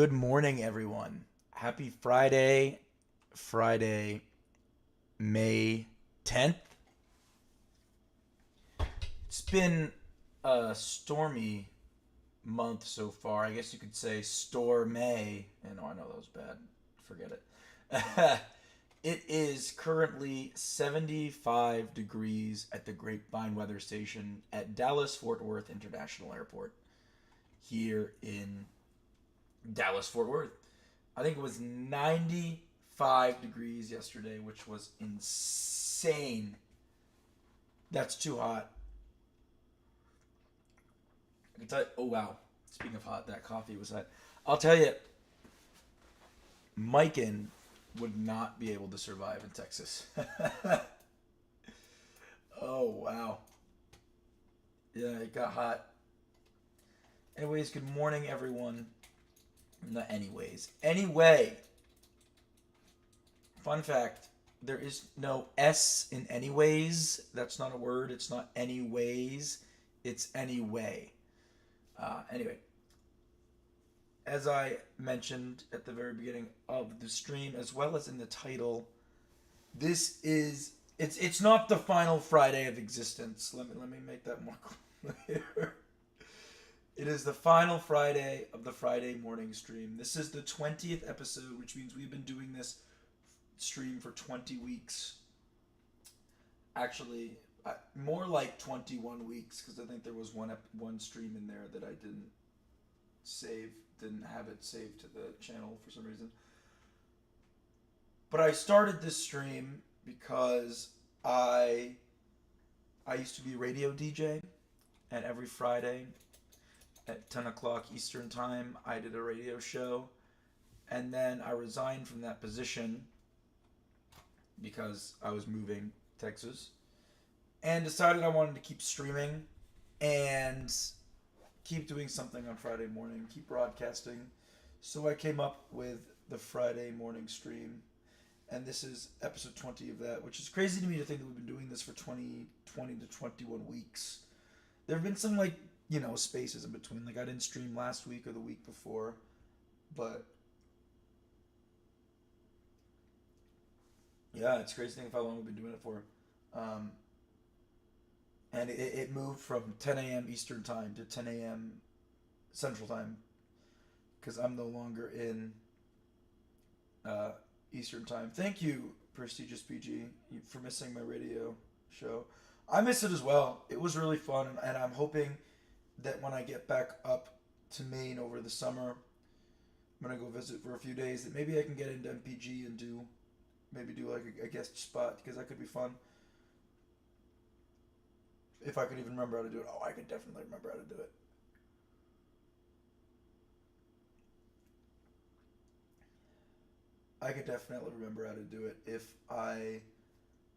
Good morning, everyone. Happy Friday, May 10th. It's been a stormy month so far. I guess you could say stormy. And I know that was bad. Forget it. It is currently 75 degrees at the Grapevine Weather Station at Dallas Fort Worth International Airport here in Dallas Fort Worth. I think it was 95 degrees yesterday, which was insane. That's too hot. I can tell you, oh wow. Speaking of hot, that coffee was hot. I'll tell you, Mikan would not be able to survive in Texas. Oh wow. Yeah, it got hot. Anyways, good morning, everyone. Not anyways. Anyway, fun fact, there is no S in anyways. That's not a word. It's not anyways. It's anyway. Anyway, as I mentioned at the very beginning of the stream, as well as in the title, this is it's not the final Friday of existence. Let me make that more clear. It is the final Friday of the Friday morning stream. This is the 20th episode, which means we've been doing this stream for 20 weeks. Actually, more like 21 weeks because I think there was one stream in there that I didn't have it saved to the channel for some reason. But I started this stream because I used to be a radio DJ, and every Friday at 10 o'clock Eastern Time, I did a radio show, and then I resigned from that position because I was moving to Texas, and decided I wanted to keep streaming and keep doing something on Friday morning, keep broadcasting. So I came up with the Friday morning stream, and this is episode 20 of that, which is crazy to me to think that we've been doing this for 20 to 21 weeks. There have been some, like, spaces in between. Like, I didn't stream last week or the week before, but yeah, it's crazy to think of how long we've been doing it for. And it moved from 10 a.m. Eastern Time to 10 a.m. Central Time because I'm no longer in Eastern Time. Thank you, Prestigious PG, for missing my radio show. I miss it as well. It was really fun, and I'm hoping that when I get back up to Maine over the summer, I'm gonna go visit for a few days. That maybe I can get into MPG and do like a guest spot because that could be fun. If I could even remember how to do it. Oh, I could definitely remember how to do it. I could definitely remember how to do it if I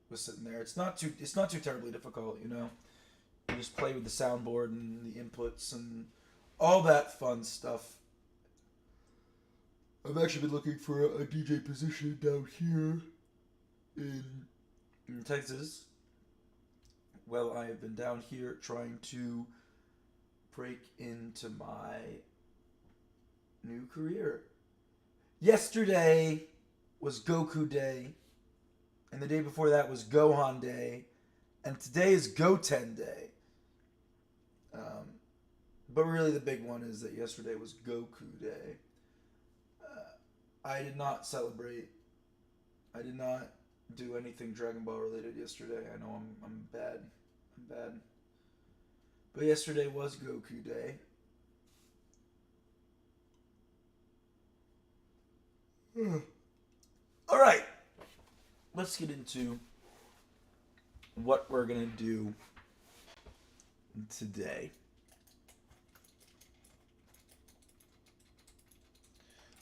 was sitting there. It's not too terribly difficult. You just play with the soundboard and the inputs and all that fun stuff. I've actually been looking for a DJ position down here in Texas. Well, I have been down here trying to break into my new career. Yesterday was Goku Day, and the day before that was Gohan Day, and today is Goten Day. Um, but really, the big one is that yesterday was Goku Day. I did not celebrate. I did not do anything Dragon Ball related yesterday. I know I'm bad. I'm bad. But yesterday was Goku Day. All right. Let's get into what we're going to do today.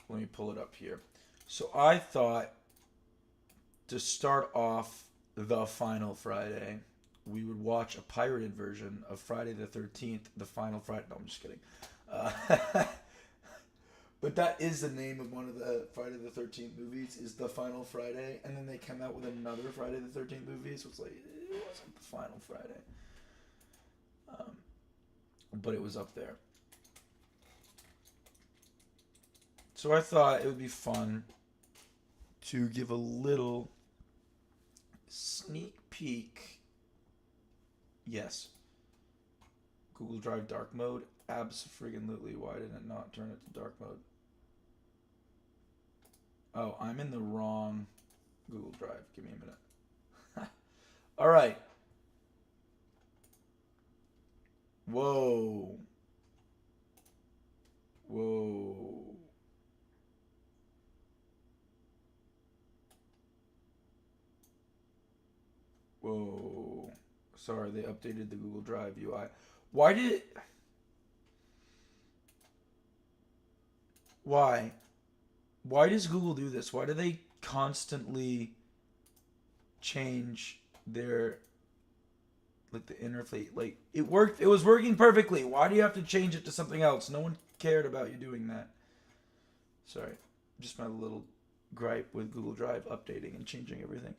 Let me pull it up here. So I thought to start off the final Friday, we would watch a pirated version of Friday the 13th, the final Friday. No, I'm just kidding. Uh, but that is the name of one of the Friday the 13th movies, is The Final Friday. And then they come out with another Friday the 13th movie, so it's like, it wasn't the final Friday. But it was up there. So I thought it would be fun to give a little sneak peek. Yes. Google Drive dark mode. Abso-friggin-lutely. Why didn't it not turn it to dark mode? Oh, I'm in the wrong Google Drive. Give me a minute. All right. Whoa. Whoa. Whoa. Sorry, they updated the Google Drive UI. Why did it... Why? Why does Google do this? Why do they constantly change their... Like the interface? Like, it worked. It was working perfectly. Why do you have to change it to something else? No one cared about you doing that. Sorry. Just my little gripe with Google Drive updating and changing everything.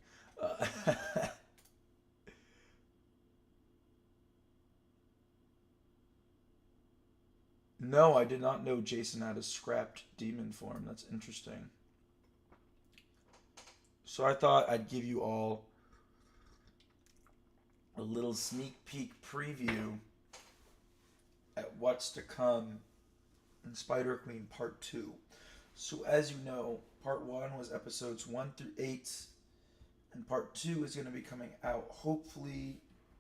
No, I did not know Jason had a scrapped demon form. That's interesting. So I thought I'd give you all a little sneak peek preview at what's to come in Spider Queen Part 2. So as you know, Part 1 was episodes 1 through 8, and Part 2 is going to be coming out hopefully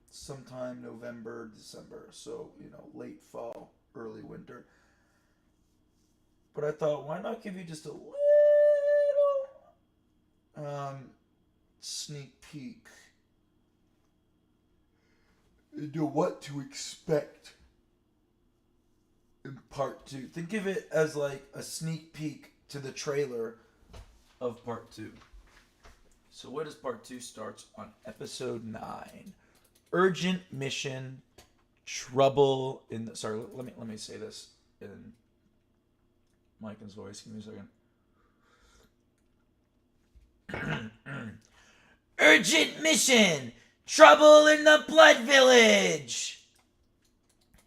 sometime November, December. So, late fall, early winter. But I thought, why not give you just a little sneak peek into what to expect in Part 2. Think of it as like a sneak peek to the trailer of Part 2. So what is Part 2 starts on episode 9. Urgent mission, trouble in the... Sorry, let me say this in Mike's voice. Give me a second. Urgent mission, trouble in the Blood Village.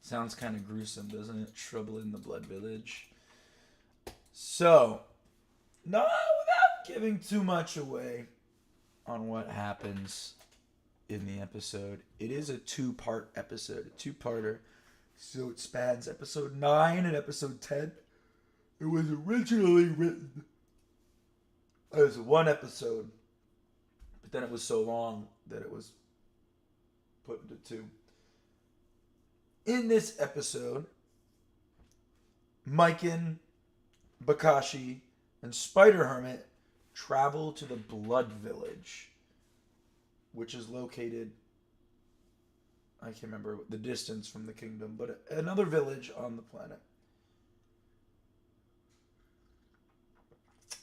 Sounds kind of gruesome, doesn't it? Trouble in the Blood Village. So, no, without giving too much away on what happens in the episode, it is a 2-part episode, a 2-parter. So it spans episode 9 and episode 10. It was originally written as one episode, but then it was so long that it was put into 2. In this episode, Mikan, Bakashi, and Spider-Hermit travel to the Blood Village, which is located, I can't remember the distance from the kingdom, but another village on the planet.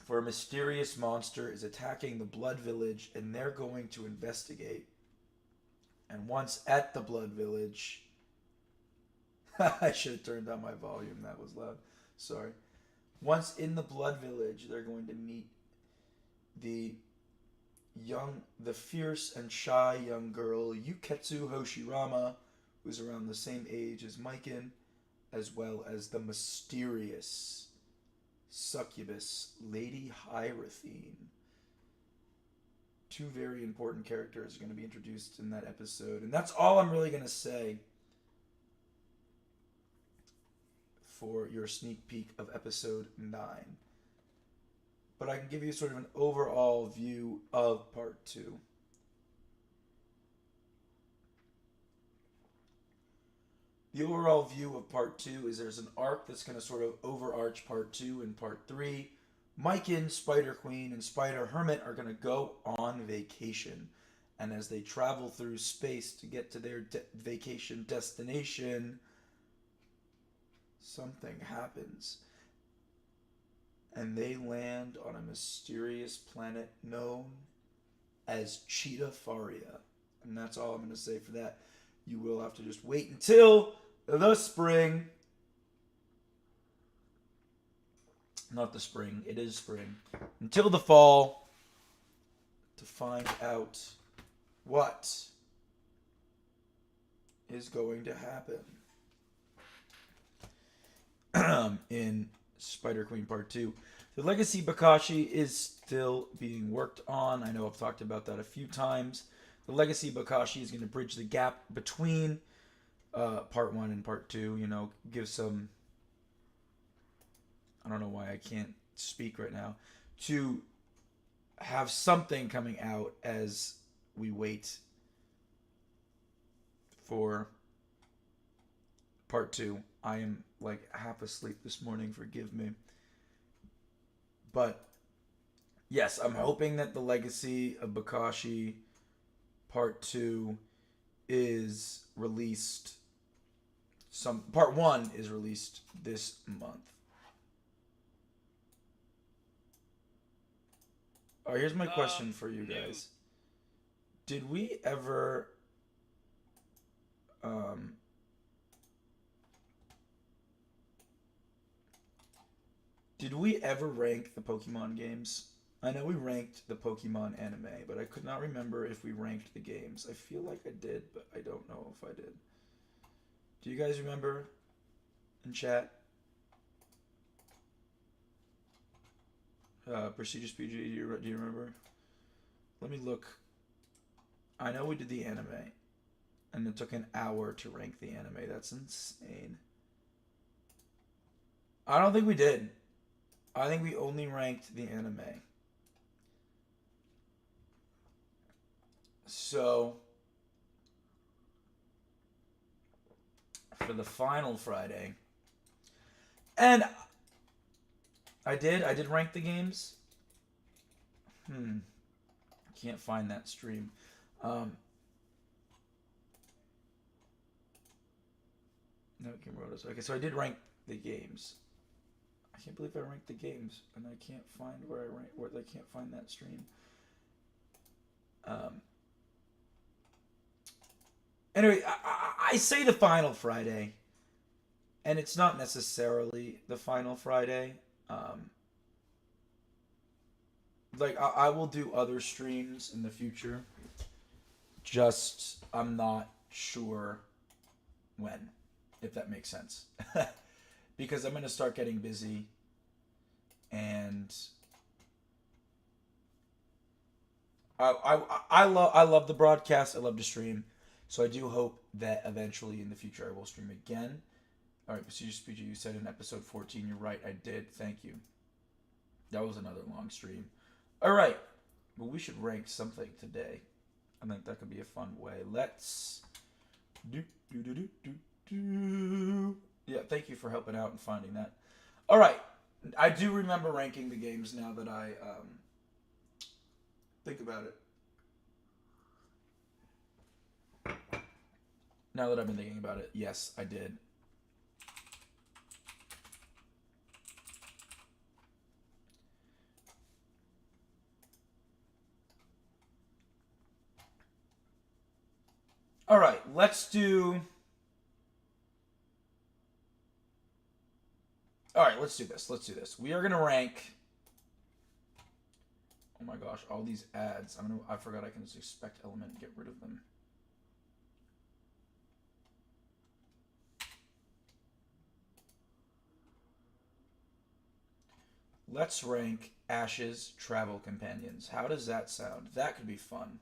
For a mysterious monster is attacking the Blood Village, and they're going to investigate. And once at the Blood Village... I should have turned down my volume, that was loud. Sorry. Once in the Blood Village, they're going to meet the fierce and shy young girl, Yuketsu Hoshirama, who's around the same age as Mikan, as well as the mysterious succubus, Lady Hierothine. 2 very important characters are going to be introduced in that episode, and that's all I'm really going to say for your sneak peek of episode 9. But I can give you sort of an overall view of Part 2. The overall view of Part 2 is there's an arc that's going to sort of overarch Part 2 and Part 3. Mikan, Spider-Queen, and Spider-Hermit are going to go on vacation. And as they travel through space to get to their vacation destination, something happens. And they land on a mysterious planet known as Cheetah Faria. And that's all I'm going to say for that. You will have to just wait until the spring. Not the spring, it is spring. Until the fall to find out what is going to happen in Spider Queen Part 2. The Legacy Bakashi is still being worked on. I know I've talked about that a few times. The Legacy Bakashi is going to bridge the gap between Part 1 and Part 2. You know, give some. I don't know why I can't speak right now. To have something coming out as we wait for Part 2. I am like half asleep this morning, forgive me. But yes, I'm hoping that the Legacy of Bakashi Part 2 is released. Part 1 is released this month. Alright, here's my question for you guys. Did we ever rank the Pokemon games? I know we ranked the Pokemon anime, but I could not remember if we ranked the games. I feel like I did, but I don't know if I did. Do you guys remember in chat? Prestigious PG, do you remember? Let me look. I know we did the anime, and it took an hour to rank the anime. That's insane. I don't think we did. I think we only ranked the anime. So, for the final Friday, and I did rank the games. Can't find that stream. No, Kim wrote us. Okay, so I did rank the games. I can't believe I ranked the games, and I can't find where I rank. Where I can't find that stream. Anyway, I say the final Friday, and it's not necessarily the final Friday. Like I will do other streams in the future. Just I'm not sure when, if that makes sense, because I'm gonna start getting busy, and I love the broadcast. I love to stream, so I do hope that eventually in the future I will stream again. All right, Prestigious PG, you said in episode 14. You're right, I did. Thank you. That was another long stream. All right, but we should rank something today. I think that could be a fun way. Let's do. Yeah, thank you for helping out and finding that. All right, I do remember ranking the games now that I think about it. Now that I've been thinking about it, yes, I did. All right, let's do. All right, let's do this. Let's do this. We are gonna rank. Oh my gosh, all these ads. I forgot I can just expect element and get rid of them. Let's rank Ash's travel companions. How does that sound? That could be fun.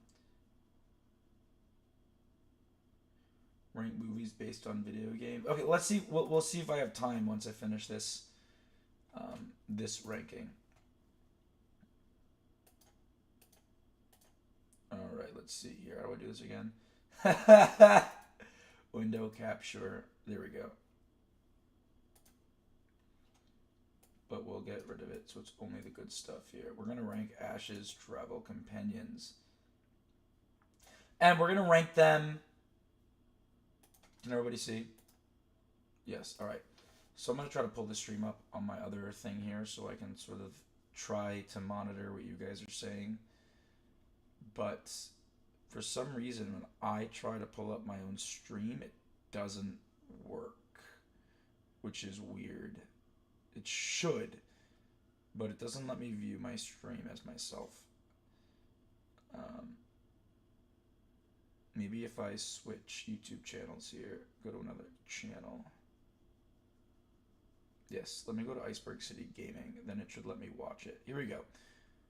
Rank movies based on video game. Okay, let's see. We'll see if I have time once I finish this. This ranking. All right, let's see here. How do I do this again? Window capture. There we go. But we'll get rid of it, so it's only the good stuff here. We're gonna rank Ash's travel companions, and we're gonna rank them. Can everybody see? Yes. All right. So I'm gonna try to pull the stream up on my other thing here, so I can sort of try to monitor what you guys are saying. But for some reason, when I try to pull up my own stream, it doesn't work, which is weird. It should, but it doesn't let me view my stream as myself. Maybe if I switch YouTube channels here, go to another channel. Yes, let me go to Iceberg City Gaming. Then it should let me watch it. Here we go.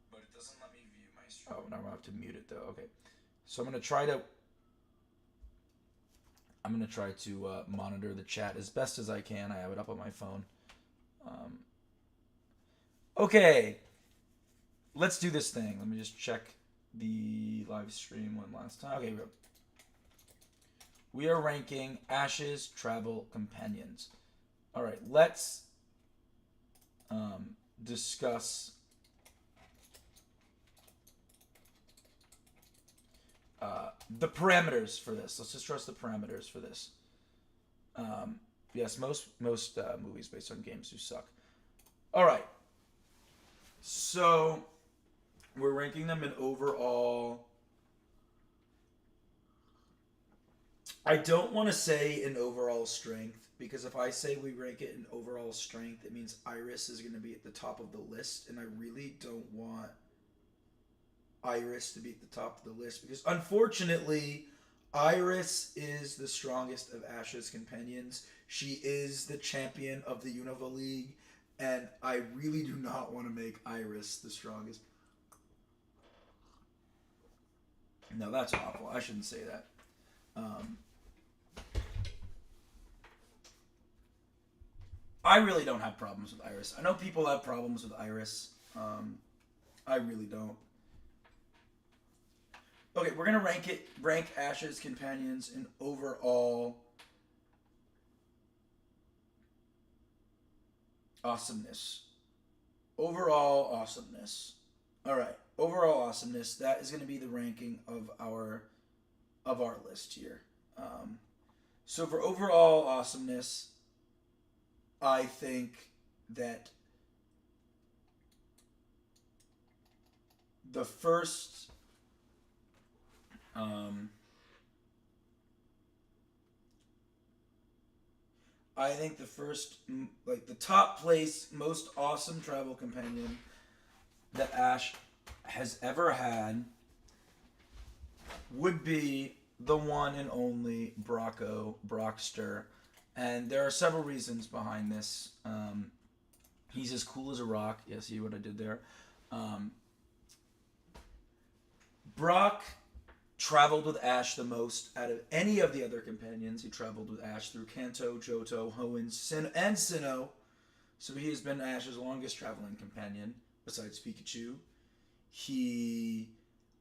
But it doesn't let me view my stream. Oh, now I'm gonna have to mute it though. Okay, so I'm gonna try to. Monitor the chat as best as I can. I have it up on my phone. Okay, let's do this thing. Let me just check the live stream one last time. Okay, we are ranking Ash's travel companions. All right, let's discuss the parameters for this. Let's discuss the parameters for this. Yes, most movies based on games do suck. All right, so we're ranking them in overall. I don't want to say in overall strength, because if I say we rank it in overall strength, it means Iris is going to be at the top of the list, and I really don't want Iris to be at the top of the list, because unfortunately, Iris is the strongest of Ash's companions. She is the champion of the Unova League, and I really do not want to make Iris the strongest. No, that's awful. I shouldn't say that. I really don't have problems with Iris. I know people have problems with Iris. I really don't. Okay, we're gonna rank Ash's companions in overall awesomeness. Overall awesomeness. All right, overall awesomeness. That is gonna be the ranking of our list here. So for overall awesomeness, I think that the first the top place most awesome travel companion that Ash has ever had would be the one and only Brockster. And there are several reasons behind this. He's as cool as a rock. Yeah, see what I did there? Brock traveled with Ash the most out of any of the other companions. He traveled with Ash through Kanto, Johto, Hoenn, and Sinnoh. So he has been Ash's longest traveling companion, besides Pikachu. He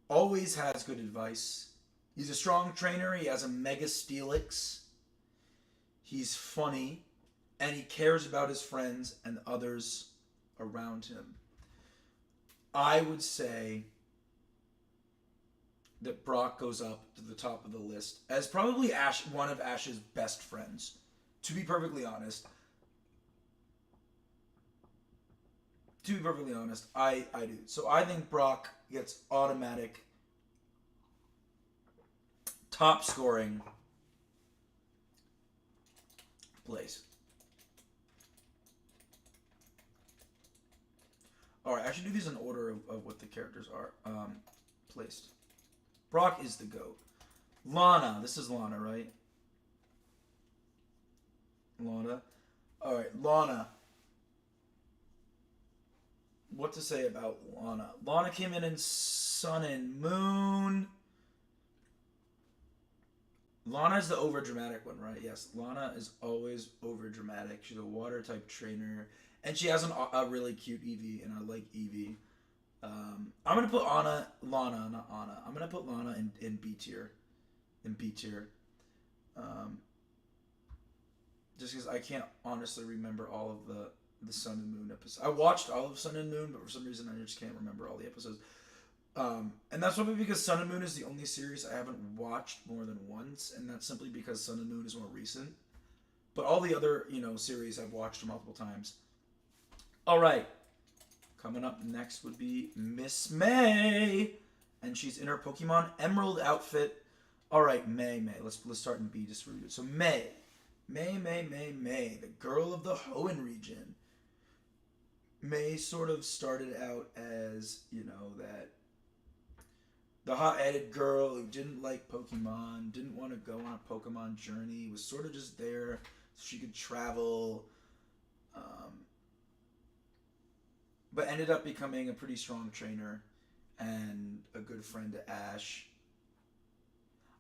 always has good advice. He's a strong trainer. He has a Mega Steelix. He's funny, and he cares about his friends and others around him. I would say that Brock goes up to the top of the list as probably one of Ash's best friends. To be perfectly honest. I do. So I think Brock gets automatic top scoring place. Alright, I should do these in order of what the characters are placed. Brock is the GOAT. Lana. This is Lana, right? Lana. Alright, Lana. What to say about Lana? Lana came in Sun and Moon. Lana is the overdramatic one, right? Yes, Lana is always overdramatic. She's a water type trainer, and she has a really cute Eevee, and I like Eevee. I'm gonna put Lana, not Anna. I'm gonna put Lana in B tier, just because I can't honestly remember all of the Sun and Moon episodes. I watched all of Sun and Moon, but for some reason I just can't remember all the episodes. And that's probably because Sun and Moon is the only series I haven't watched more than once, and that's simply because Sun and Moon is more recent. But all the other, series I've watched multiple times. All right. Coming up next would be Miss May, and she's in her Pokemon Emerald outfit. All right, May. Let's start in B just for you. So May, the girl of the Hoenn region. May sort of started out as, that the hot-headed girl who didn't like Pokemon, didn't want to go on a Pokemon journey, was sort of just there so she could travel. Um, but ended up becoming a pretty strong trainer and a good friend to Ash.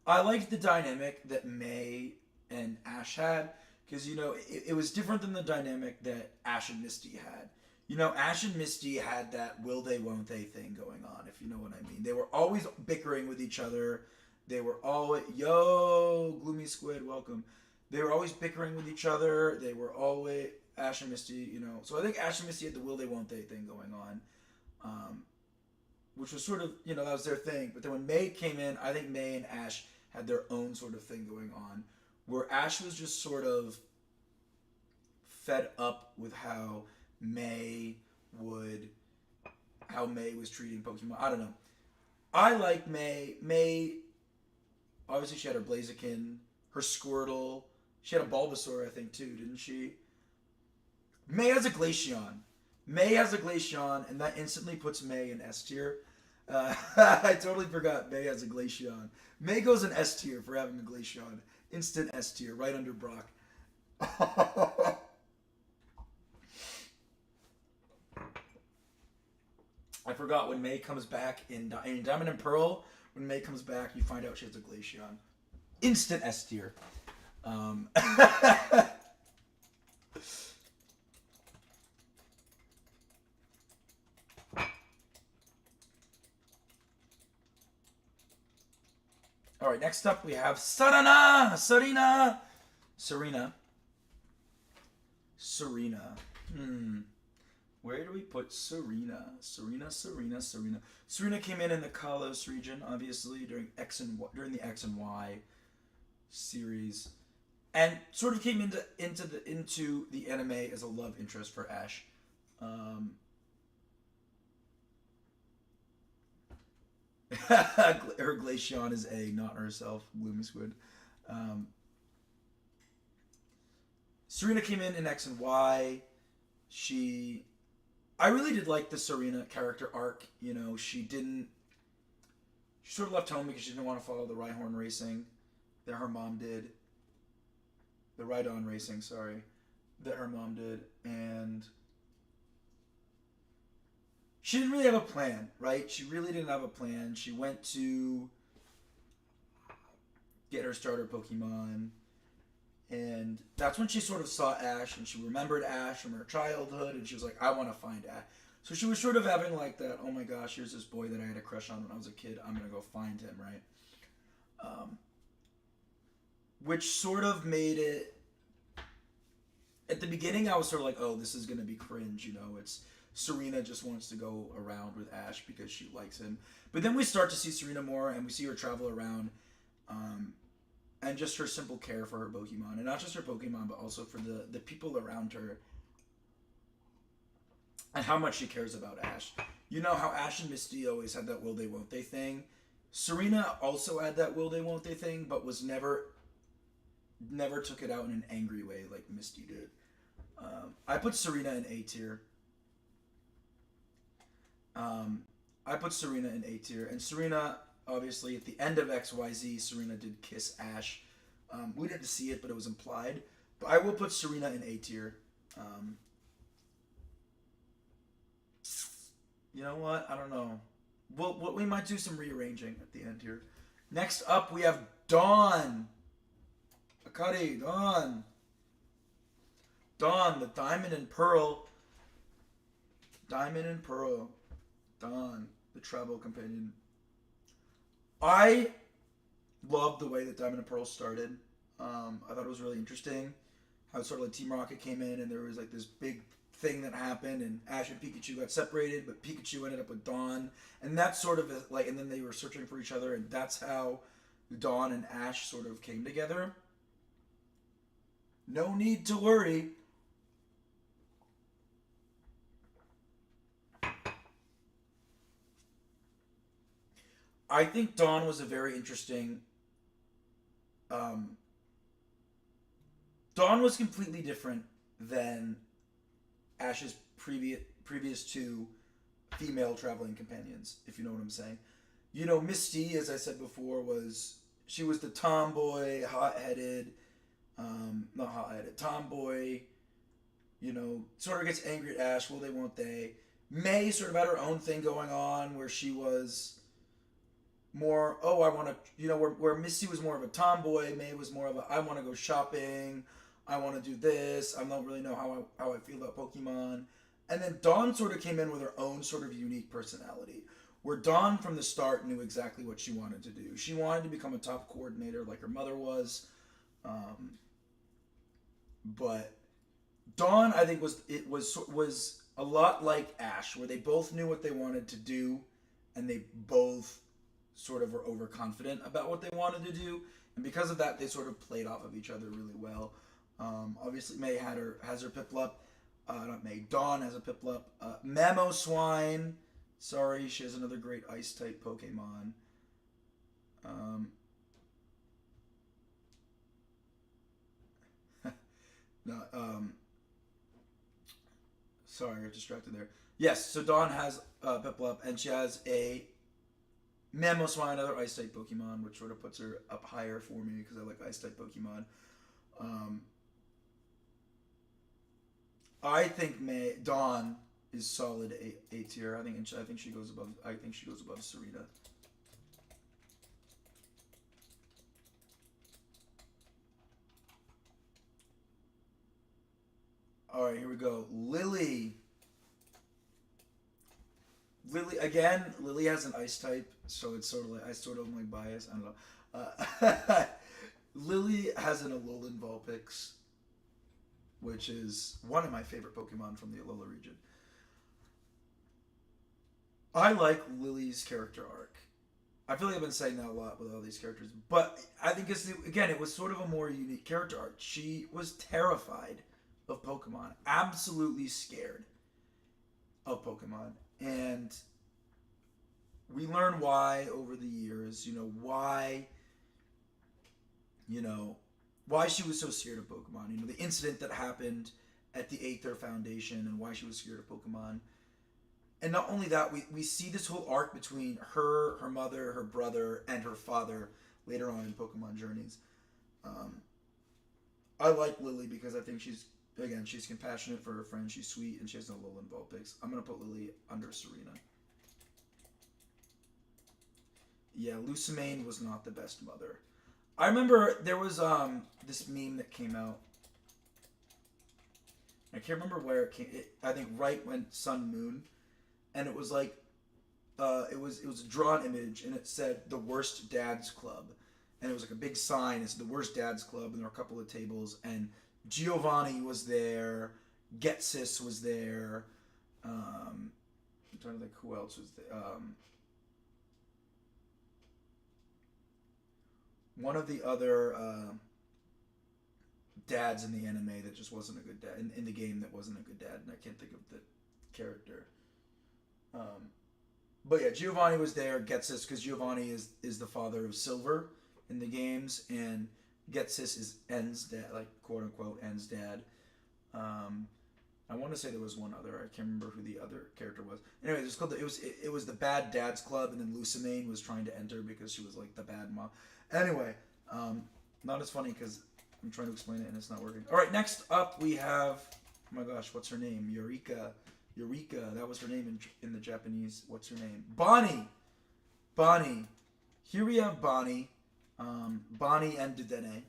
I liked the dynamic that May and Ash had because it was different than the dynamic that Ash and Misty had. Ash and Misty had that will they won't they thing going on, if you know what I mean. They were always bickering with each other. They were always, yo, Gloomy Squid, welcome. They were always bickering with each other. They were always, Ash and Misty. So I think Ash and Misty had the will they won't they thing going on. Which was sort of, that was their thing. But then when May came in, I think May and Ash had their own sort of thing going on, where Ash was just sort of fed up with how May was treating Pokemon. I don't know. I like May. May, obviously she had her Blaziken, her Squirtle. She had a Bulbasaur, I think, too, didn't she? May has a Glaceon. And that instantly puts May in S tier. I totally forgot May has a Glaceon. May goes in S tier for having a Glaceon. Instant S tier, right under Brock. I forgot when May comes back in Diamond and Pearl. When May comes back, you find out she has a Glaceon. Instant S tier. All right, next up we have Serena. Where do we put Serena? Serena came in the Kalos region, obviously during the X and Y series, and sort of came into the anime as a love interest for Ash. Her Glaceon is A, not herself, Gloomy Squid. Serena came in X and Y. I really did like the Serena character arc. She sort of left home because she didn't want to follow the Rhyhorn racing that her mom did. The Rhydon racing, sorry, that her mom did. And she didn't really have a plan, right? She really didn't have a plan. She went to get her starter Pokemon. And that's when she sort of saw Ash, and she remembered Ash from her childhood, and she was like, I want to find Ash. So she was sort of having like that, oh my gosh, here's this boy that I had a crush on when I was a kid, I'm going to go find him, right? Which sort of made it, at the beginning I was sort of like, oh, this is going to be cringe, it's Serena just wants to go around with Ash because she likes him. But then we start to see Serena more, and we see her travel around, and just her simple care for her Pokemon. And not just her Pokemon, but also for the people around her. And how much she cares about Ash. You know how Ash and Misty always had that will they won't they thing? Serena also had that will they won't they thing, but was never took it out in an angry way like Misty did. I put Serena in A tier. And Serena, obviously, at the end of XYZ, Serena did kiss Ash. We didn't see it, but it was implied. But I will put Serena in A tier. You know what? I don't know. We might do some rearranging at the end here. Next up, we have Dawn. Akari, Dawn. Dawn, the Diamond and Pearl. Dawn, the travel companion. I loved the way that Diamond and Pearl started. I thought it was really interesting. How sort of like Team Rocket came in and there was like this big thing that happened and Ash and Pikachu got separated, but Pikachu ended up with Dawn. And that's sort of like, and then they were searching for each other, and that's how Dawn and Ash sort of came together. No need to worry. I think Dawn was a very interesting. Dawn was completely different than Ash's previous two female traveling companions, if you know what I'm saying. Misty, as I said before, she was the tomboy, tomboy, sort of gets angry at Ash. Will they? Won't they? May sort of had her own thing going on where she was more, oh, I want to, where Misty was more of a tomboy, May was more of a, I want to go shopping, I want to do this, I don't really know how I feel about Pokemon. And then Dawn sort of came in with her own sort of unique personality, where Dawn from the start knew exactly what she wanted to do. She wanted to become a top coordinator like her mother was, but Dawn, I think, was a lot like Ash, where they both knew what they wanted to do, and they both sort of were overconfident about what they wanted to do, and because of that, they sort of played off of each other really well. Obviously, May has her Piplup. Not May. Dawn has a Piplup. Mamoswine. Sorry, she has another great Ice type Pokemon. No. Sorry, I got distracted there. Yes, so Dawn has Piplup, and she has a Mamoswine, another Ice type Pokemon, which sort of puts her up higher for me because I like Ice type Pokemon. I think Dawn is solid A tier. I think she goes above. I think she goes above Sarita. All right, here we go. Lily. Lily has an Ice type, so it's sort of like I sort of am like biased. I don't know. Lily has an Alolan Vulpix, which is one of my favorite Pokemon from the Alola region. I like Lily's character arc. I feel like I've been saying that a lot with all these characters, but I think it was sort of a more unique character arc. She was terrified of Pokemon, absolutely scared of Pokemon, and we learn why over the years. Why she was so scared of Pokemon. The incident that happened at the Aether Foundation and why she was scared of Pokemon. And not only that, we see this whole arc between her mother, her brother, and her father later on in Pokemon Journeys. I like Lily because I think she's compassionate for her friends, she's sweet, and she has no Alolan Vulpix. I'm going to put Lily under Serena. Yeah, Lucimane was not the best mother. I remember there was this meme that came out. I can't remember where it came. I think right when Sun Moon, and it was like, it was a drawn image, and it said the Worst Dads Club, and it was like a big sign. It's the Worst Dads Club, and there were a couple of tables, and Giovanni was there, Getsis was there. I'm trying to think who else was there. One of the other dads in the anime that just wasn't a good dad in the game that wasn't a good dad, and I can't think of the character. But yeah, Giovanni was there. Getsis, because Giovanni is the father of Silver in the games, and Getsis is En's dad, like quote unquote En's dad. I want to say there was one other. I can't remember who the other character was. Anyway, it was the Bad Dads Club, and then Lucimane was trying to enter because she was like the bad mom. Anyway, not as funny because I'm trying to explain it and it's not working. All right, next up we have, oh my gosh, what's her name? Eureka, that was her name in the Japanese. What's her name? Bonnie. Here we have Bonnie. Bonnie and Dedenne.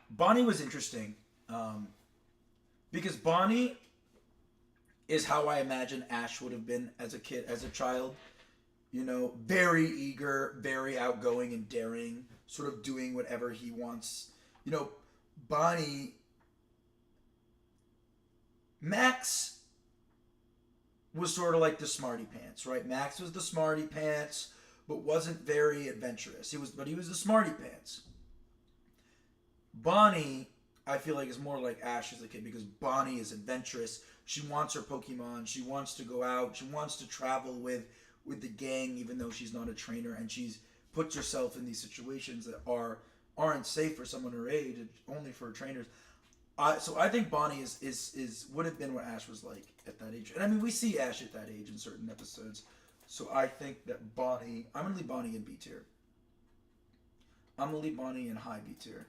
Bonnie was interesting because Bonnie is how I imagine Ash would have been as a kid, as a child. Very eager, very outgoing and daring, sort of doing whatever he wants. Bonnie, Max was sort of like the smarty pants, right? Max was the smarty pants, but wasn't very adventurous. He was the smarty pants. Bonnie, I feel like, is more like Ash as a kid because Bonnie is adventurous. She wants her Pokemon. She wants to go out. She wants to travel with the gang, even though she's not a trainer, and she's puts herself in these situations that aren't safe for someone her age, only for trainers. So I think Bonnie is would have been what Ash was like at that age, and I mean we see Ash at that age in certain episodes. So I think that Bonnie, I'm gonna leave Bonnie in B tier. I'm gonna leave Bonnie in high B tier.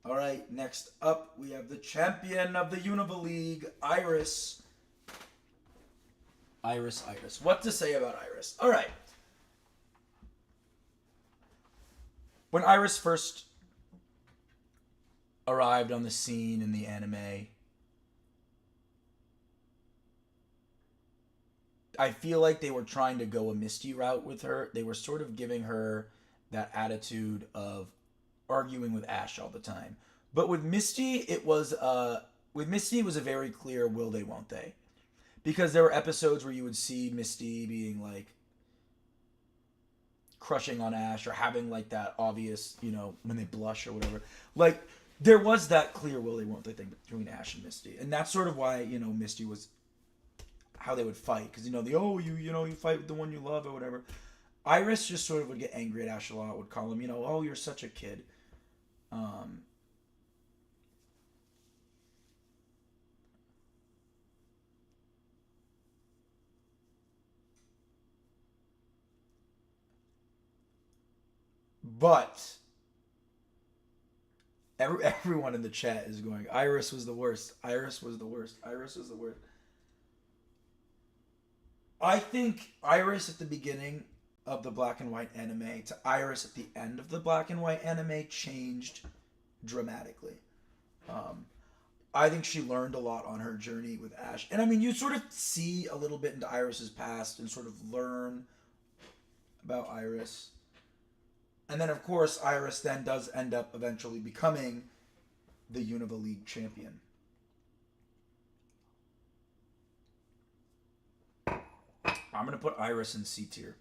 All right, next up we have the champion of the Unova League, Iris. Iris. What to say about Iris? All right. When Iris first arrived on the scene in the anime, I feel like they were trying to go a Misty route with her. They were sort of giving her that attitude of arguing with Ash all the time. But with Misty, it was a very clear will they, won't they? Because there were episodes where you would see Misty being like crushing on Ash or having like that obvious, when they blush or whatever. Like there was that clear will they, won't they thing between Ash and Misty. And that's sort of why, Misty was how they would fight, because you fight with the one you love or whatever. Iris just sort of would get angry at Ash a lot, would call him, oh, you're such a kid. But everyone in the chat is going, Iris was the worst. Iris was the worst. Iris was the worst. I think Iris at the beginning of the black and white anime to Iris at the end of the black and white anime changed dramatically. I think she learned a lot on her journey with Ash. And I mean, you sort of see a little bit into Iris's past and sort of learn about Iris. And then, of course, Iris then does end up eventually becoming the Unova League champion. I'm going to put Iris in C tier.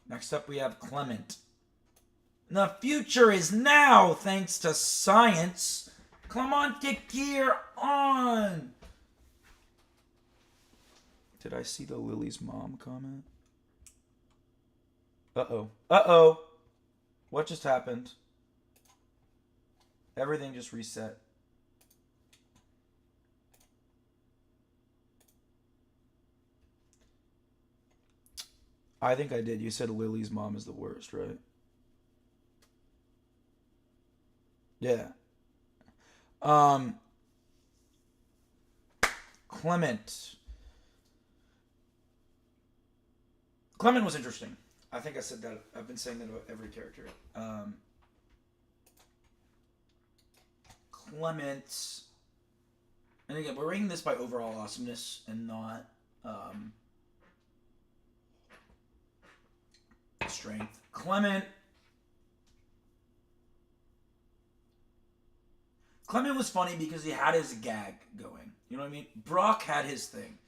Next up, we have Clement. The future is now, thanks to science. Clement, get gear on! Did I see the Lily's mom comment? Uh-oh. What just happened? Everything just reset. I think I did. You said Lily's mom is the worst, right? Yeah. Clement. Clement was interesting. I think I said that. I've been saying that about every character. Clement. And again, we're rating this by overall awesomeness and not strength. Clement was funny because he had his gag going. You know what I mean? Brock had his thing.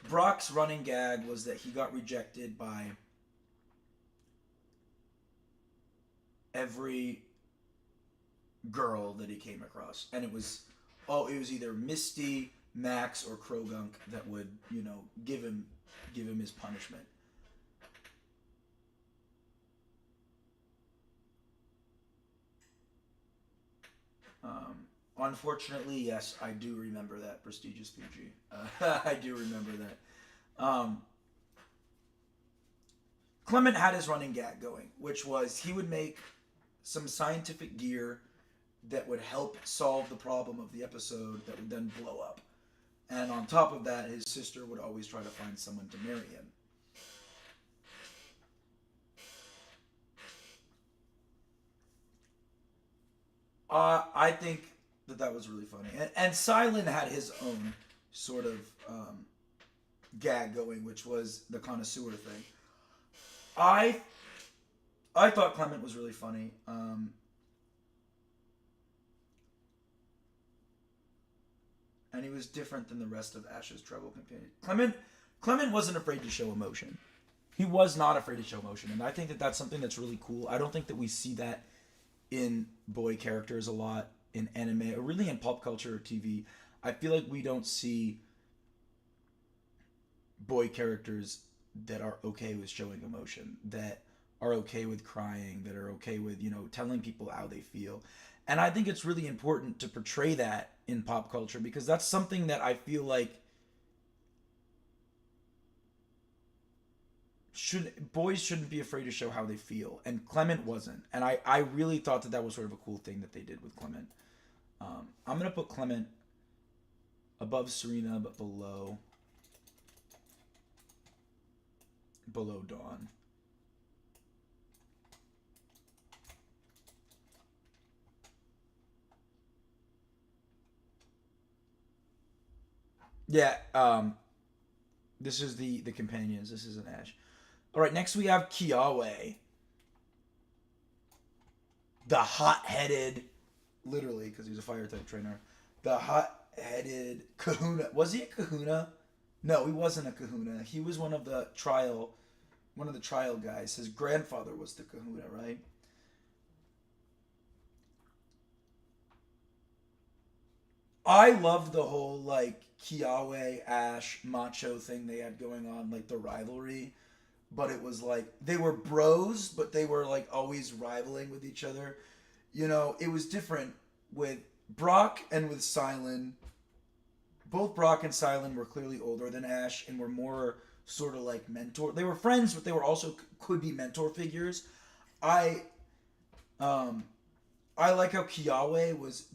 Brock's running gag was that he got rejected by every girl that he came across. And it was either Misty, Max, or Krogunk that would, give him his punishment. Unfortunately, yes, I do remember that, Prestigious PG. I do remember that. Clement had his running gag going, which was he would make some scientific gear that would help solve the problem of the episode that would then blow up. And on top of that, his sister would always try to find someone to marry him. I think that was really funny. And Silent had his own sort of gag going, which was the connoisseur thing. I thought Clement was really funny. And he was different than the rest of Ash's Treble companion. Clement wasn't afraid to show emotion. He was not afraid to show emotion. And I think that that's something that's really cool. I don't think that we see that in boy characters a lot in anime, or really in pop culture or TV. I feel like we don't see boy characters that are okay with showing emotion, that are okay with crying, that are okay with, telling people how they feel. And I think it's really important to portray that in pop culture, because that's something that I feel like boys shouldn't be afraid to show how they feel, and Clement wasn't, and I really thought that that was sort of a cool thing that they did with Clement. I'm gonna put Clement above Serena, but below Dawn. Yeah, this is the companions. This is an Ash. All right, next we have Kiawe, the hot-headed, literally because he's a fire type trainer, the hot-headed Kahuna. Was he a Kahuna? No, he wasn't a Kahuna. He was one of the trial guys. His grandfather was the Kahuna, right? I love the whole like Kiawe Ash macho thing they had going on, like the rivalry. But it was like they were bros, but they were like always rivaling with each other. It was different with Brock and with Silent. Both Brock and Silent were clearly older than Ash and were more sort of like mentor. They were friends, but they were also could be mentor figures. I um I like how Kiawe was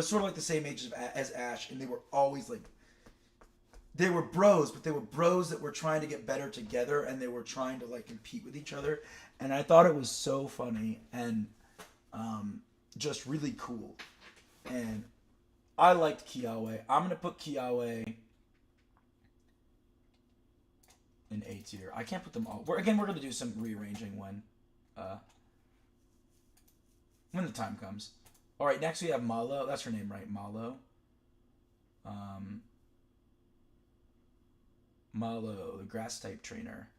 sort of like the same age as Ash, and they were always like they were bros, but they were bros that were trying to get better together, and they were trying to like compete with each other, and I thought it was so funny and just really cool, and I liked Kiawe. I'm gonna put Kiawe in A tier. I can't put them all. We're gonna do some rearranging uh, when the time comes. All right, next we have Malo. That's her name, right? Malo. Um, Malo, the grass type trainer.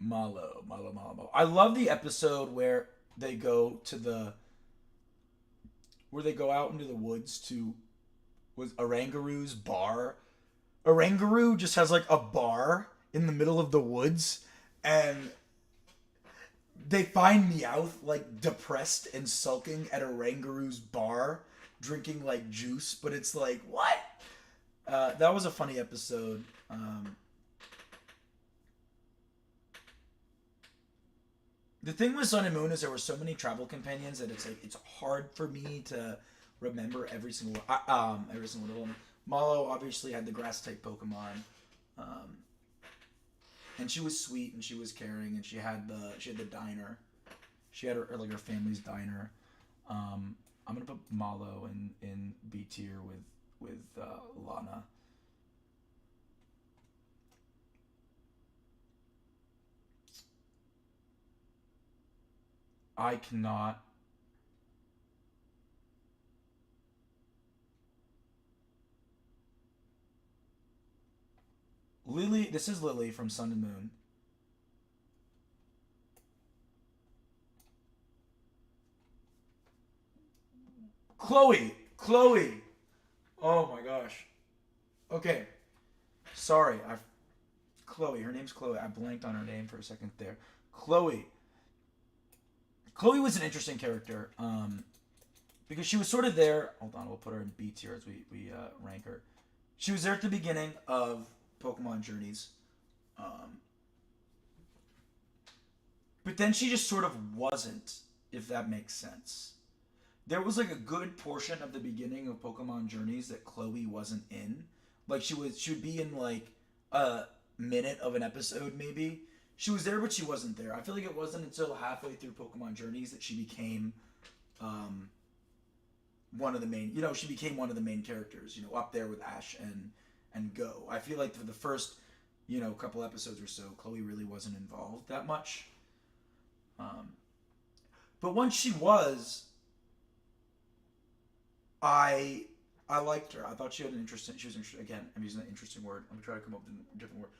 Malo. I love the episode they go to the where they go out into the woods to was Arangaru's bar. Arangaru just has like a bar in the middle of the woods, and they find Meowth like depressed and sulking at Arangaru's bar, drinking like juice. But it's like what? That was a funny episode. The thing with Sun and Moon is there were so many travel companions that it's hard for me to remember every single one. Malo obviously had the grass type Pokemon, um, and she was sweet and she was caring and she had the diner. She had her family's diner. I'm gonna put Malo in B tier with Lana. I cannot. Lily, this is Lily from Sun and Moon. Chloe. Oh my gosh. Okay, sorry. Chloe. Her name's Chloe. I blanked on her name for a second there. Chloe. Chloe was an interesting character. Because she was sort of there. Hold on, we'll put her in B tier as we rank her. She was there at the beginning of Pokemon Journeys, um, but then she just sort of wasn't, if that makes sense. There was like a good portion of the beginning of Pokemon Journeys that Chloe wasn't in. Like she would be in like a minute of an episode maybe. She was there, but she wasn't there. I feel like it wasn't until halfway through Pokemon Journeys that she became um, one of the main. She became one of the main characters. Up there with Ash and Go. I feel like for the first couple episodes or so, Chloe really wasn't involved that much. Um, but once she was, I I liked her. I thought she had an interesting. She was interesting. Again, I'm using an interesting word. I'm trying to come up with a different word.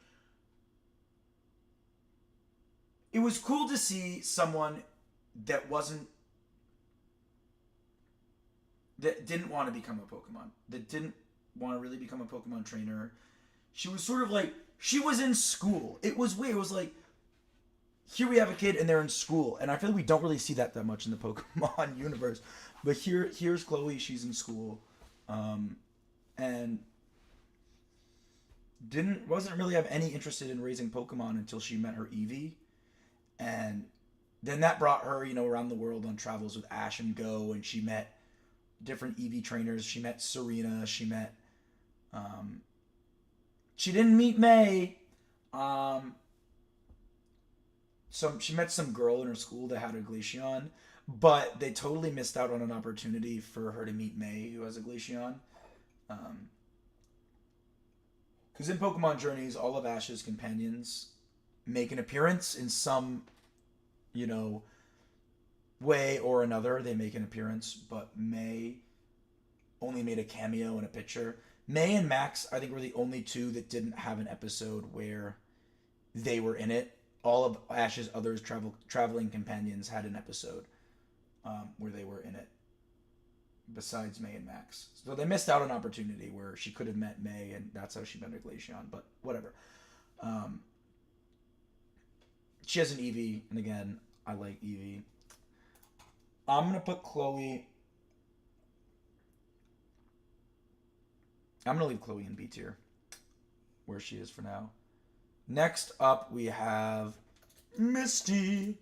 It was cool to see someone that wasn't that didn't want to become a Pokemon. That didn't want to really become a Pokemon trainer. She was sort of like she was in school. It was weird. It was like here we have a kid and they're in school, and I feel like we don't really see that much in the Pokemon universe. But here's Chloe. She's in school, and and wasn't really have any interested in raising Pokemon until she met her Eevee, and then that brought her, around the world on travels with Ash and Go, and she met different Eevee trainers. She met Serena. She didn't meet May. She met some girl in her school that had a Glaceon, but they totally missed out on an opportunity for her to meet May, who has a Glaceon. Because in Pokemon Journeys, all of Ash's companions make an appearance in some, way or another. They make an appearance, but May only made a cameo in a picture. May and Max, I think, were the only two that didn't have an episode where they were in it. All of Ash's other traveling companions had an episode where they were in it, besides May and Max. So they missed out on an opportunity where she could have met May, and that's how she met her Glaceon, but whatever. She has an Eevee, and again, I like Eevee. I'm going to put Chloe... I'm going to leave Chloe in B tier, where she is for now. Next up, we have Misty.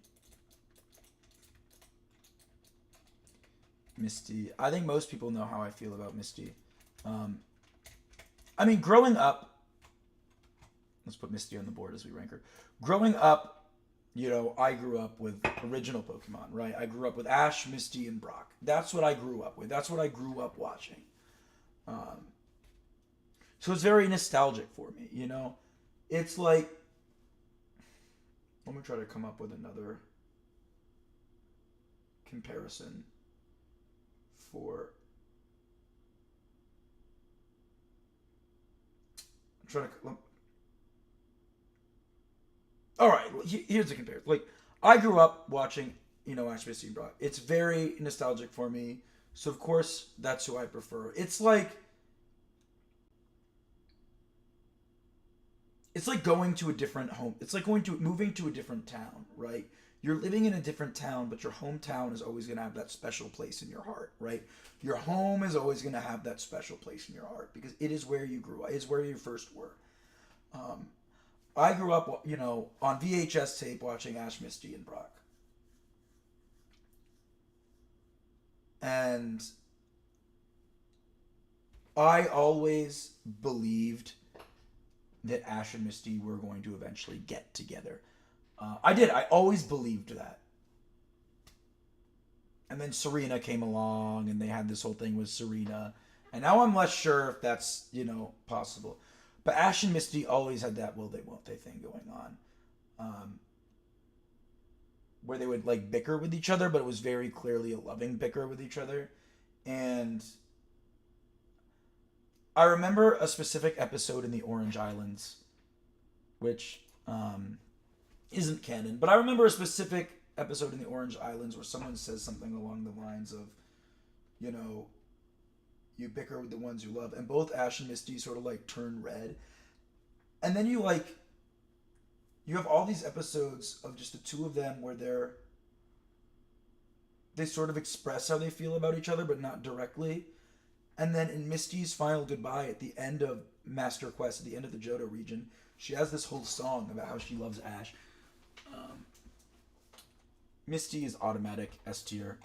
Misty. I think most people know how I feel about Misty. Growing up... Let's put Misty on the board as we rank her. Growing up, I grew up with original Pokemon, right? I grew up with Ash, Misty, and Brock. That's what I grew up with. That's what I grew up watching. So it's very nostalgic for me, It's like... Let me try to come up with another comparison for... I'm trying to... Alright, here's the comparison. Like, I grew up watching, Ash, Misty, and Brock. It's very nostalgic for me. So, of course, that's who I prefer. It's like going to a different home. It's like moving to a different town, right? You're living in a different town, but your hometown is always going to have that special place in your heart, right? Your home is always going to have that special place in your heart because it is where you grew up. It's where you first were. I grew up, on VHS tape watching Ash, Misty, and Brock. And I always believed that Ash and Misty were going to eventually get together. I did. I always believed that. And then Serena came along, and they had this whole thing with Serena. And now I'm less sure if that's, possible. But Ash and Misty always had that will they, won't they thing going on. Where they would, bicker with each other, but it was very clearly a loving bicker with each other. And I remember a specific episode in the Orange Islands, which isn't canon, but I remember a specific episode in the Orange Islands where someone says something along the lines of, you bicker with the ones you love, and both Ash and Misty sort of turn red. And then you have all these episodes of just the two of them where they sort of express how they feel about each other, but not directly. And then in Misty's final goodbye at the end of Master Quest, at the end of the Johto region, she has this whole song about how she loves Ash. Misty is automatic S tier.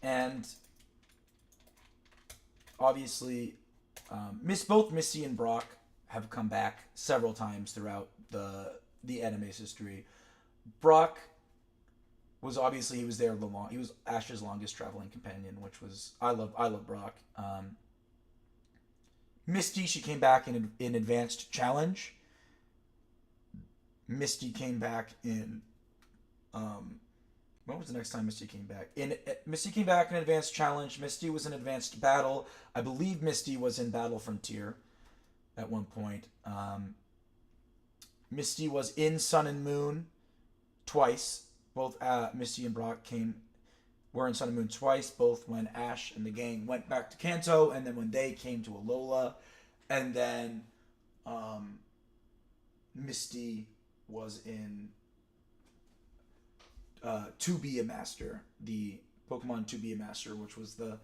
And obviously, both Misty and Brock have come back several times throughout the anime's history. Brock was obviously, he was Ash's longest traveling companion, which was I love Brock. Misty, she came back in Advanced Challenge. Misty came back in when was the next time Misty came back? Misty came back in Advanced Challenge. Misty was in Advanced Battle. I believe Misty was in Battle Frontier at one point. Misty was in Sun and Moon twice. Both Misty and Brock were in Sun and Moon twice, both when Ash and the gang went back to Kanto, and then when they came to Alola. And then Misty was in To Be a Master, the Pokemon To Be a Master, which was the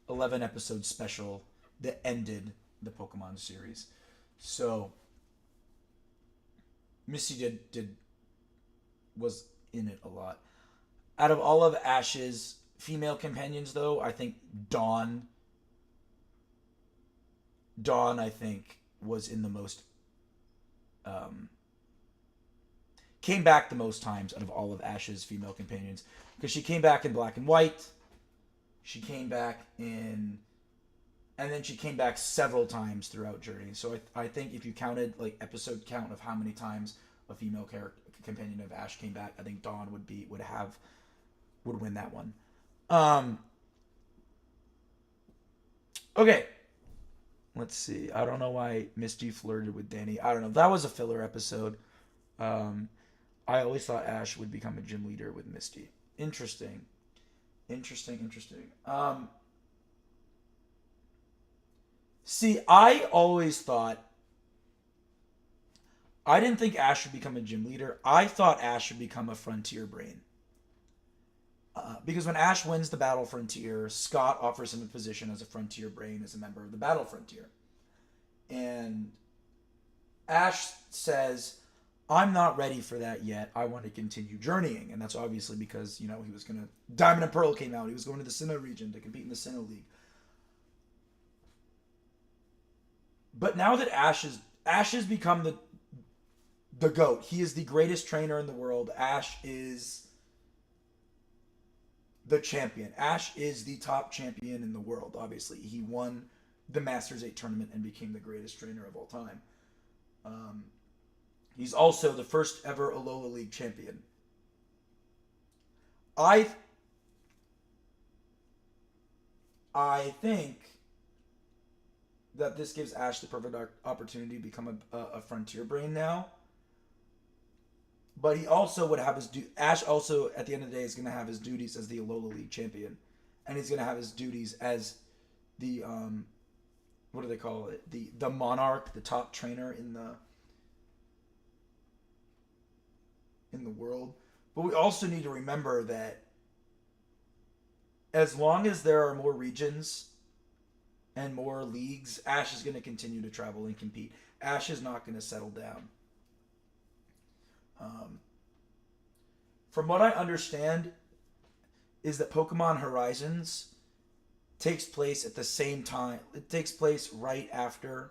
11 episode special that ended the Pokemon series. So Misty did was in it a lot. Out of all of Ash's female companions, though, I think Dawn, I think, was in the most um, came back the most times out of all of Ash's female companions, because she came back in Black and White. She came back in, and then she came back several times throughout Journey. So I think if you counted like episode count of how many times a female character companion of Ash came back, I think Dawn would win that one. Okay, let's see. I don't know why Misty flirted with Danny. I don't know. That was a filler episode. Um, I always thought Ash would become a gym leader with Misty. Interesting. Interesting. See, I always thought I didn't think Ash would become a gym leader. I thought Ash would become a Frontier Brain. Because when Ash wins the Battle Frontier, Scott offers him a position as a Frontier Brain as a member of the Battle Frontier. And Ash says, I'm not ready for that yet. I want to continue journeying. And that's obviously because, he was going to... Diamond and Pearl came out. He was going to the Sinnoh region to compete in the Sinnoh League. But now that Ash has become the GOAT. He is the greatest trainer in the world. Ash is the champion. Ash is the top champion in the world, obviously. He won the Masters 8 tournament and became the greatest trainer of all time. He's also the first ever Alola League champion. I think that this gives Ash the perfect opportunity to become a Frontier Brain now. But he also would have his... Ash also, at the end of the day, is going to have his duties as the Alola League champion. And he's going to have his duties as the... what do they call it? The Monarch, the top trainer in the world. But we also need to remember that as long as there are more regions and more leagues, Ash is going to continue to travel and compete. Ash is not going to settle down. From what I understand, is that Pokemon Horizons takes place at the same time. It takes place right after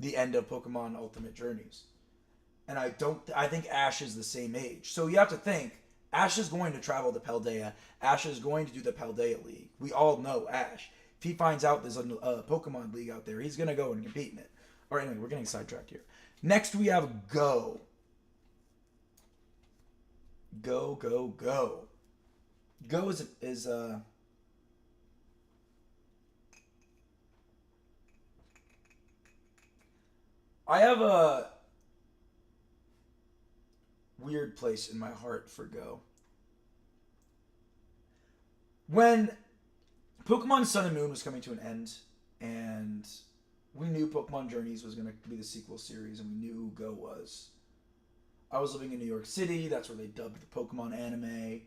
the end of Pokemon Ultimate Journeys. And I think Ash is the same age. So you have to think, Ash is going to travel to Paldea. Ash is going to do the Paldea League. We all know Ash. If he finds out there's a Pokemon League out there, he's going to go and compete in it. All right, anyway, we're getting sidetracked here. Next, we have Go. Go. Go is I have a weird place in my heart for Go. When Pokemon Sun and Moon was coming to an end, and we knew Pokemon Journeys was going to be the sequel series, and we knew who Go was. I was living in New York City. That's where they dubbed the Pokemon anime.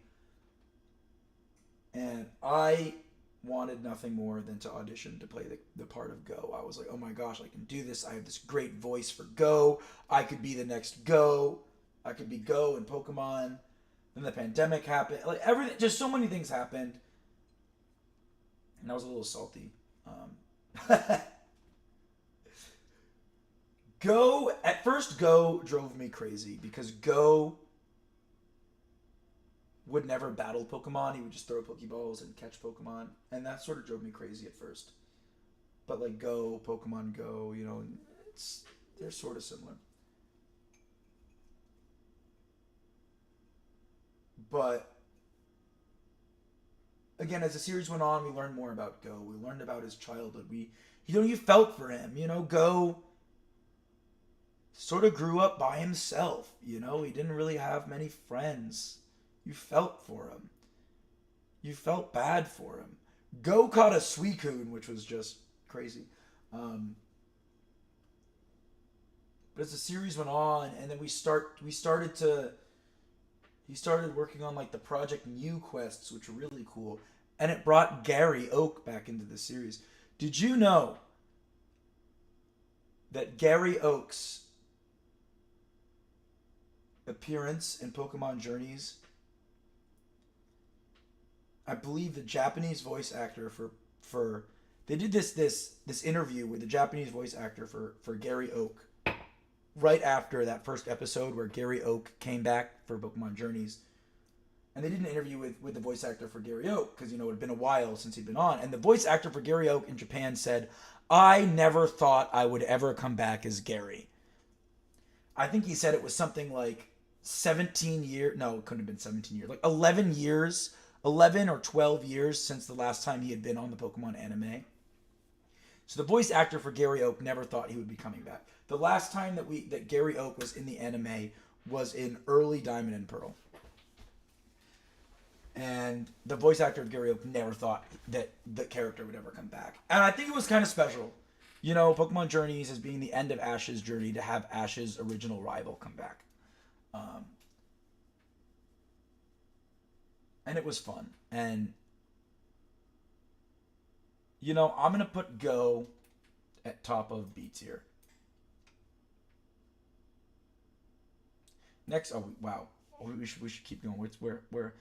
And I wanted nothing more than to audition to play the part of Go. I was like, oh my gosh, I can do this. I have this great voice for Go. I could be the next Go. I could be Go in Pokemon. Then the pandemic happened. Like everything, just so many things happened. And I was a little salty. At first Go drove me crazy because Go would never battle Pokemon. He would just throw Pokeballs and catch Pokemon. And that sort of drove me crazy at first. But like Go, Pokemon Go, they're sort of similar. But again, as the series went on, we learned more about Go. We learned about his childhood. You felt for him. Go sort of grew up by himself. He didn't really have many friends. You felt for him. You felt bad for him. Go caught a Suicune, which was just crazy. But as the series went on, and then we started to He started working on like the Project New quests, which were really cool, and it brought Gary Oak back into the series. Did you know that Gary Oak's appearance in Pokemon Journeys, I believe the Japanese voice actor for they did this interview with the Japanese voice actor for Gary Oak right after that first episode where Gary Oak came back for Pokemon Journeys. And they did an interview with the voice actor for Gary Oak because, you know, it had been a while since he'd been on. And the voice actor for Gary Oak in Japan said, I never thought I would ever come back as Gary. I think he said it was something like 17 years. No, it couldn't have been 17 years. Like 11 years, 11 or 12 years since the last time he had been on the Pokemon anime. So the voice actor for Gary Oak never thought he would be coming back. The last time that Gary Oak was in the anime was in early Diamond and Pearl. And the voice actor of Gary Oak never thought that the character would ever come back. And I think it was kind of special. You know, Pokemon Journeys as being the end of Ash's journey to have Ash's original rival come back. And it was fun. And, you know, I'm going to put Go at top of B tier. Next, oh, wow. We should keep going. We're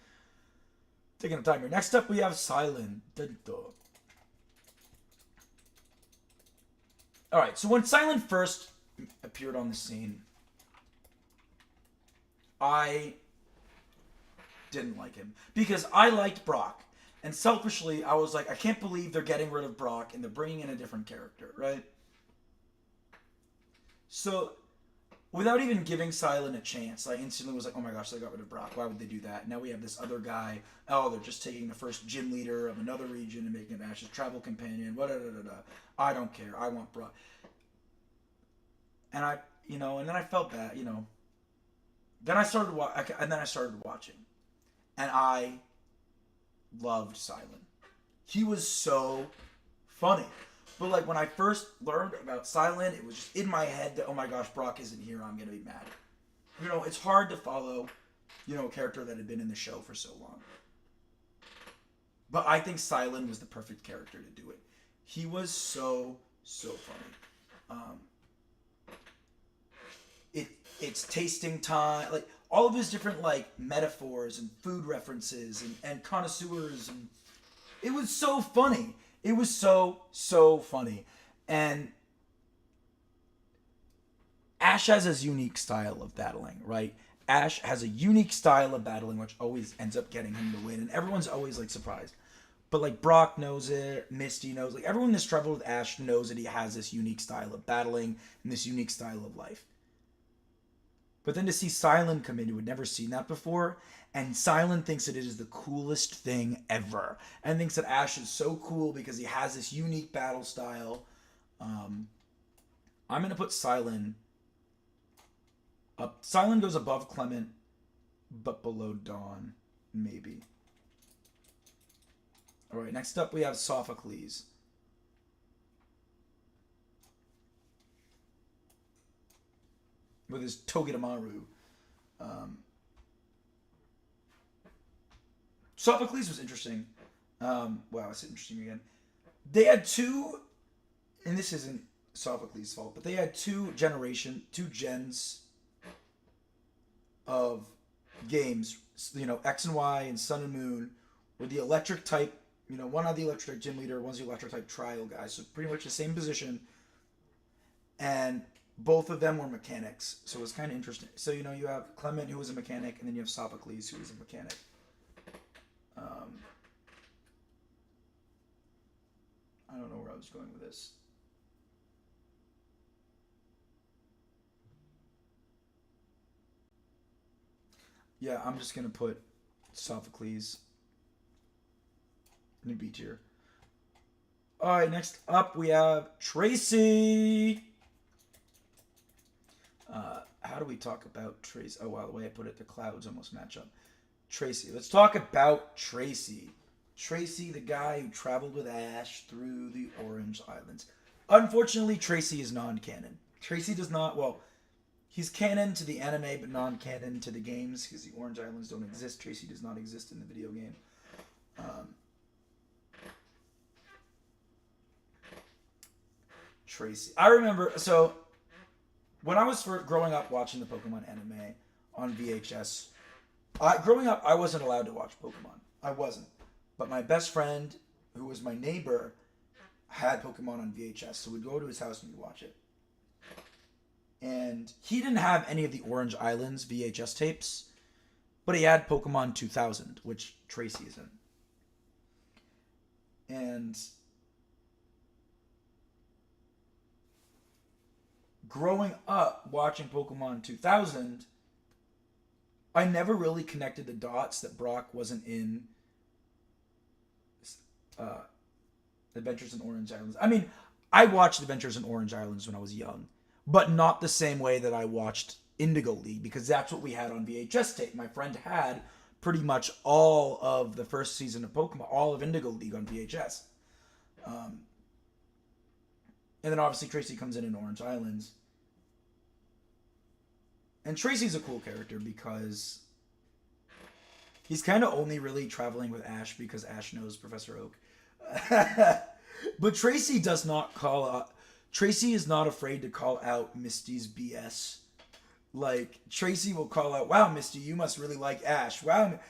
taking a time here. Next up, we have Silent. Alright, so when Silent first appeared on the scene, I didn't like him. Because I liked Brock. And selfishly, I was like, I can't believe they're getting rid of Brock and they're bringing in a different character, right? So, without even giving Silent a chance, I instantly was like, oh my gosh, they got rid of Brock. Why would they do that? Now we have this other guy. Oh, they're just taking the first gym leader of another region and making him Ash's travel companion. I don't care. I want Brock. And and then I felt bad, Then I started watching. And I loved Silent. He was so funny. But like when I first learned about Silent, it was just in my head that, oh my gosh, Brock isn't here, I'm gonna be mad. It's hard to follow, a character that had been in the show for so long. But I think Silent was the perfect character to do it. He was so funny. It's tasting time, like all of his different like metaphors and food references and connoisseurs, and it was so funny. It was so funny. And Ash has his unique style of battling, right? Ash has a unique style of battling, which always ends up getting him to win, and everyone's always like surprised. But like Brock knows it, Misty knows, like everyone that's traveled with Ash knows that he has this unique style of battling and this unique style of life. But then to see Silent come in, who had never seen that before, and Silent thinks that it is the coolest thing ever, and thinks that Ash is so cool because he has this unique battle style. I'm gonna put Silent up. Silent goes above Clement, but below Dawn, maybe. All right, next up we have Sophocles. With his Togedemaru. Sophocles was interesting. Wow, it's interesting again. They had two, and this isn't Sophocles' fault, but they had two gens of games, X and Y and Sun and Moon, with the electric type, one had the electric type gym leader, one's the electric type trial guy, so pretty much the same position, and both of them were mechanics, so it was kind of interesting. So, you have Clement, who was a mechanic, and then you have Sophocles, who was a mechanic. I don't know where I was going with this. Yeah, I'm just going to put Sophocles in B tier. Alright, next up we have Tracy. How do we talk about Tracy? Oh, wow, the way I put it, the clouds almost match up. Tracy. Let's talk about Tracy. Tracy, the guy who traveled with Ash through the Orange Islands. Unfortunately, Tracy is non-canon. Tracy does not, He's canon to the anime, but non-canon to the games because the Orange Islands don't exist. Tracy does not exist in the video game. Tracy. I remember, so when I was growing up watching the Pokemon anime on VHS, growing up, I wasn't allowed to watch Pokemon. I wasn't. But my best friend, who was my neighbor, had Pokemon on VHS, so we'd go to his house and we'd watch it. And he didn't have any of the Orange Islands VHS tapes, but he had Pokemon 2000, which Tracy is in. And growing up watching Pokemon 2000, I never really connected the dots that Brock wasn't in Adventures in Orange Islands. I mean, I watched Adventures in Orange Islands when I was young, but not the same way that I watched Indigo League, because that's what we had on VHS tape. My friend had pretty much all of the first season of Pokemon, all of Indigo League on VHS. And then obviously Tracy comes in Orange Islands. And Tracy's a cool character because he's kind of only really traveling with Ash because Ash knows Professor Oak. But Tracy does not call out. Tracy is not afraid to call out Misty's BS. Like, Tracy will call out, "Wow, Misty, you must really like Ash." Wow.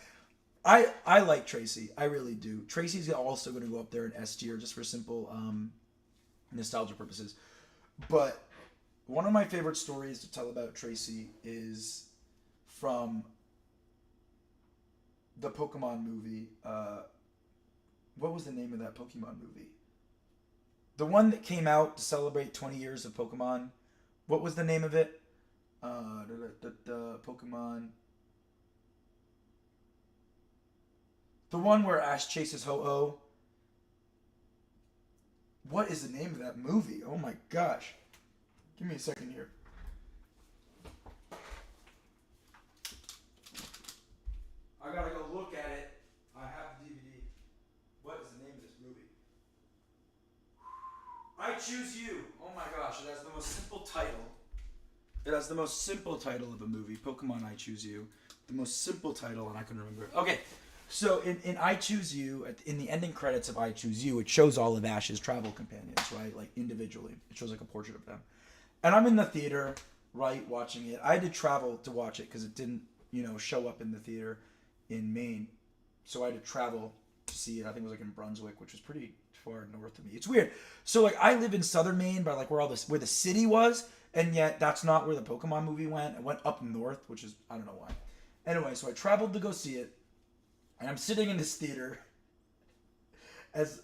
I like Tracy. I really do. Tracy's also going to go up there in S tier just for simple nostalgia purposes. But one of my favorite stories to tell about Tracy is from the Pokemon movie. What was the name of that Pokemon movie? The one that came out to celebrate 20 years of Pokemon. What was the name of it? Pokemon. The one where Ash chases Ho-Oh. What is the name of that movie? Oh my gosh. Give me a second here. I gotta go look at it. I have the DVD. What is the name of this movie? I Choose You. Oh my gosh, it has the most simple title. It has the most simple title of a movie, Pokemon I Choose You. The most simple title, and I can remember it. Okay, so in I Choose You, in the ending credits of I Choose You, it shows all of Ash's travel companions, right? Like, individually. It shows like a portrait of them. And I'm in the theater, right, watching it. I had to travel to watch it because it didn't, show up in the theater in Maine. So I had to travel to see it. I think it was like in Brunswick, which was pretty far north of me. It's weird. So like I live in southern Maine, by like where the city was, and yet that's not where the Pokemon movie went. It went up north, which is, I don't know why. Anyway, so I traveled to go see it, and I'm sitting in this theater with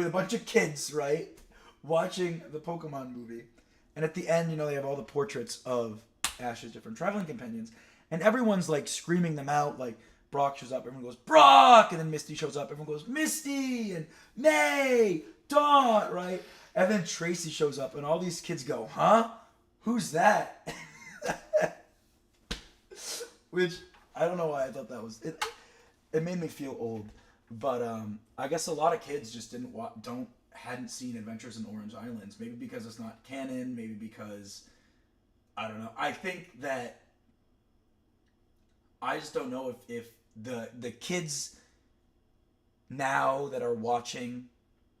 a bunch of kids, right, watching the Pokemon movie. And at the end, they have all the portraits of Ash's different traveling companions, and everyone's like screaming them out. Like, Brock shows up, everyone goes, "Brock!" And then Misty shows up, everyone goes, "Misty!" And May, Dawn, right? And then Tracy shows up, and all these kids go, "Huh? Who's that?" Which, I don't know why I thought that was... It made me feel old. But I guess a lot of kids just hadn't seen Adventures in Orange Islands. Maybe because it's not canon, maybe because... I don't know. I think that... I just don't know if the kids now that are watching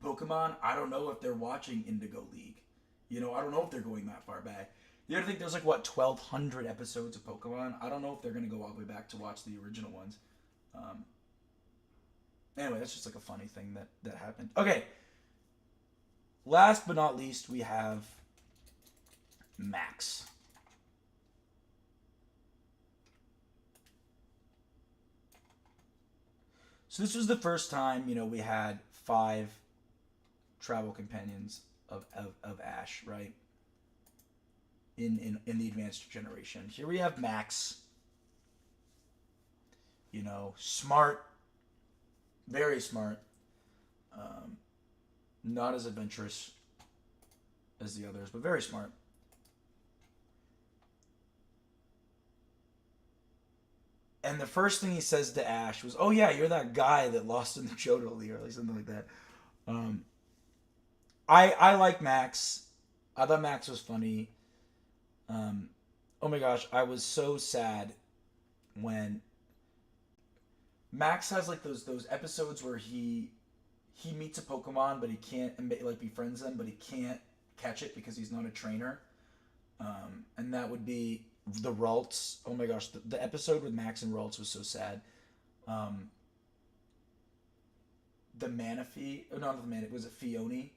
Pokemon, I don't know if they're watching Indigo League. I don't know if they're going that far back. You ever think there's like, 1,200 episodes of Pokemon? I don't know if they're going to go all the way back to watch the original ones. Anyway, that's just like a funny thing that happened. Okay. Last but not least, we have Max. So this was the first time, we had 5 travel companions of Ash, right? In the advanced generation. Here we have Max. Smart. Very smart. Not as adventurous as the others, but very smart. And the first thing he says to Ash was, "Oh yeah, you're that guy that lost in the Johto League," or like something like that. I like Max. I thought Max was funny. Oh my gosh, I was so sad when Max has like those episodes where he meets a Pokemon, but he can't like befriends them, but he can't catch it because he's not a trainer. And that would be the Ralts. Oh my gosh, the episode with Max and Ralts was so sad. Um, the Manaphy, oh, not the Manaphy, was it Fione?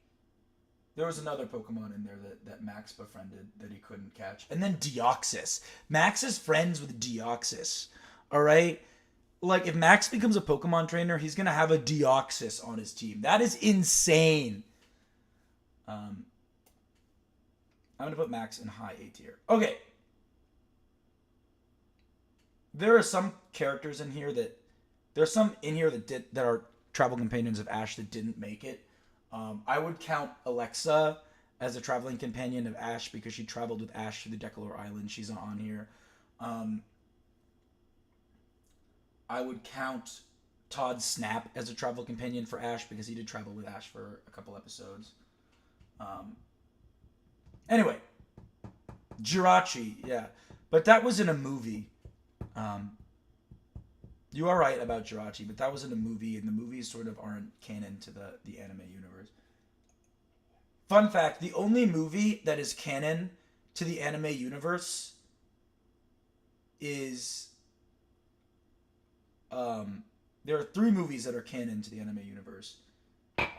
There was another Pokemon in there that Max befriended that he couldn't catch. And then Deoxys. Max is friends with Deoxys. Alright? Like, if Max becomes a Pokemon trainer, he's going to have a Deoxys on his team. That is insane. I'm going to put Max in high A tier. Okay. There are some characters in here that... There's some in here that are travel companions of Ash that didn't make it. I would count Alexa as a traveling companion of Ash because she traveled with Ash to the Decolor Island. She's on here. I would count Todd Snap as a travel companion for Ash because he did travel with Ash for a couple episodes. Anyway, Jirachi, yeah. But that was in a movie. You are right about Jirachi, but that was in a movie, and the movies sort of aren't canon to the anime universe. Fun fact, the only movie that is canon to the anime universe is... there are 3 movies that are canon to the anime universe.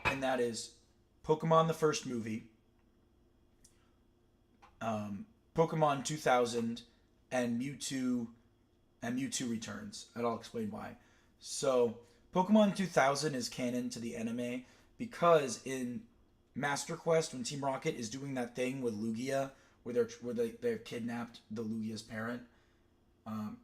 And that is Pokemon the first movie, Pokemon 2000, and Mewtwo Returns, and I'll explain why. So, Pokemon 2000 is canon to the anime because in Master Quest, when Team Rocket is doing that thing with Lugia, where they've kidnapped the Lugia's parent,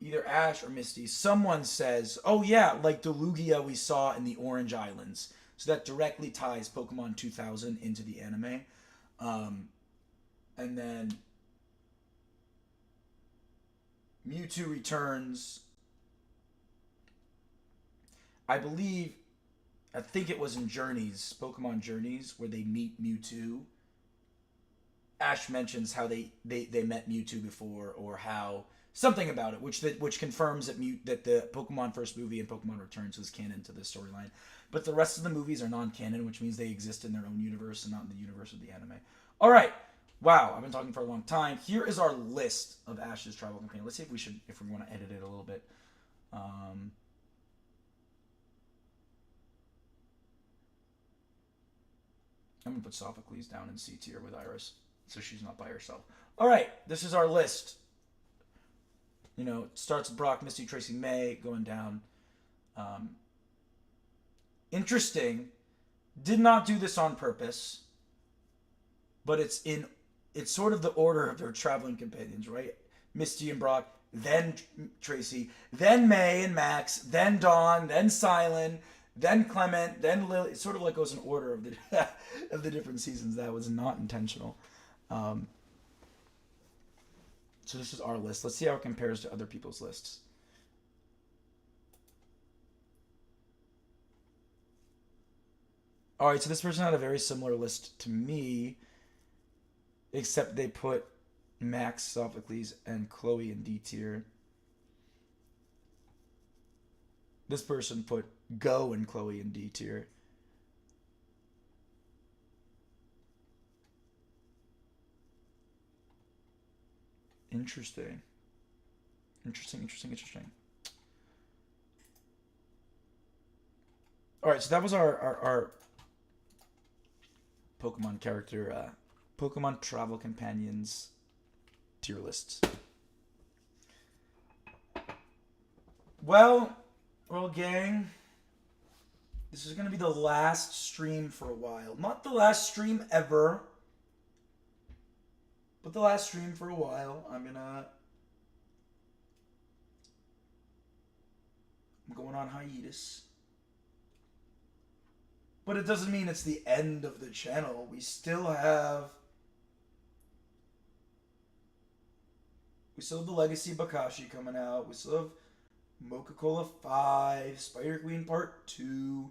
either Ash or Misty, someone says, "Oh yeah, like the Lugia we saw in the Orange Islands." So that directly ties Pokemon 2000 into the anime, and then Mewtwo Returns. I think it was in Journeys, Pokemon Journeys, where they meet Mewtwo. Ash mentions how they met Mewtwo before, or how something about it, which confirms that the Pokemon first movie and Pokemon Returns was canon to this storyline. But the rest of the movies are non-canon, which means they exist in their own universe and not in the universe of the anime. All right. Wow, I've been talking for a long time. Here is our list of Ash's travel companions. Let's see if we want to edit it a little bit. I'm gonna put Sophocles down in C tier with Iris, so she's not by herself. All right, this is our list. You know, it starts with Brock, Misty, Tracy, May, going down. Interesting. Did not do this on purpose, but it's sort of the order of their traveling companions, right? Misty and Brock, then Tracy, then May and Max, then Dawn, then Silent, then Clement, then Lily. It sort of like goes in order of the of the different seasons. That was not intentional. So this is our list. Let's see how it compares to other people's lists. All right, so this person had a very similar list to me, except they put Max, Sophocles, and Chloe in D tier. This person put Go and Chloe in D tier. Interesting. Interesting. All right, so that was our Pokemon character, Pokemon Travel Companions tier lists. Well, gang, this is going to be the last stream for a while. Not the last stream ever, but the last stream for a while. I'm going on hiatus. But it doesn't mean it's the end of the channel. We still have the Legacy Bakashi coming out. We still have Mocha Cola 5, Spider Queen Part 2.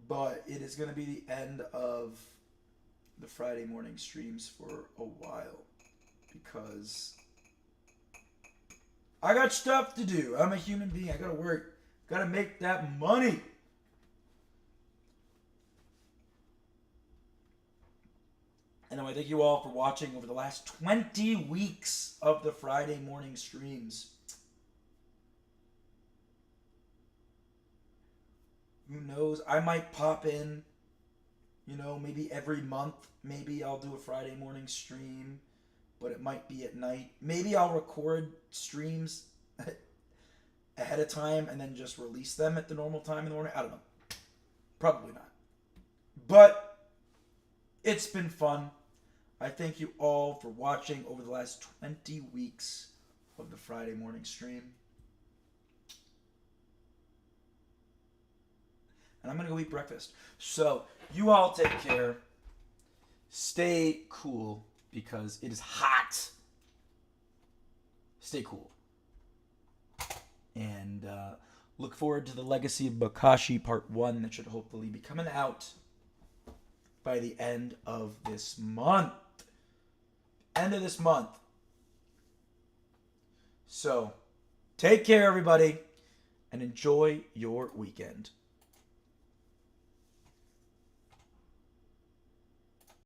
But it is going to be the end of the Friday morning streams for a while. because I got stuff to do. I'm a human being. I gotta work. Gotta make that money. And I thank you all for watching over the last 20 weeks of the Friday morning streams. Who knows? I might pop in, maybe every month. Maybe I'll do a Friday morning stream, but it might be at night. Maybe I'll record streams ahead of time and then just release them at the normal time in the morning. I don't know. Probably not. But it's been fun. I thank you all for watching over the last 20 weeks of the Friday morning stream. And I'm going to go eat breakfast. So, you all take care. Stay cool because it is hot. Stay cool. And look forward to the Legacy of Bokashi Part 1 that should hopefully be coming out by the end of this month. End of this month. So, take care, everybody, and enjoy your weekend.